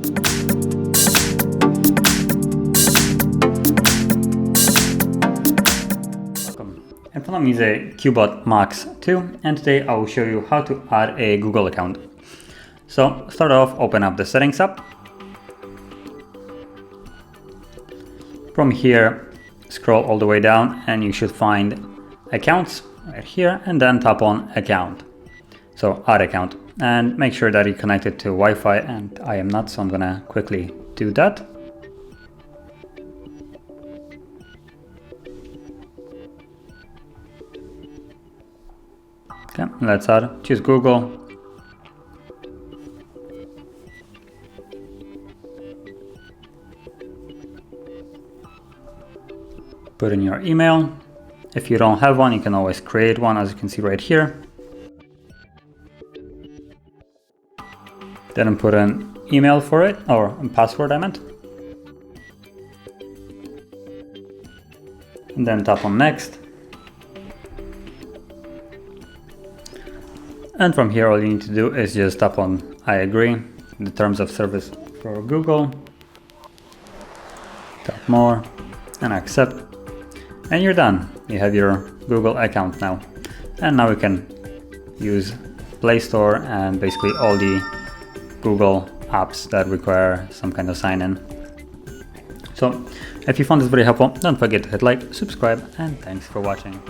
In front of me is a CUBOT Max 2, and today I will show you how to add a Google account. So start off, open up the settings app. From here, scroll all the way down and you should find accounts right here, and then tap on account. So add account, and make sure that you're connected to Wi-Fi, and I am not, so I'm gonna quickly do that. Okay, let's add, choose Google. Put in your email. If you don't have one, you can always create one, as you can see right here. Then put an email for it, or a password I meant. And then tap on next. And from here, all you need to do is just tap on I agree, the terms of service for Google. Tap more and accept. And you're done. You have your Google account now. And now we can use Play Store and basically all the Google apps that require some kind of sign-in. So if you found this very helpful, don't forget to hit like, subscribe, and thanks for watching.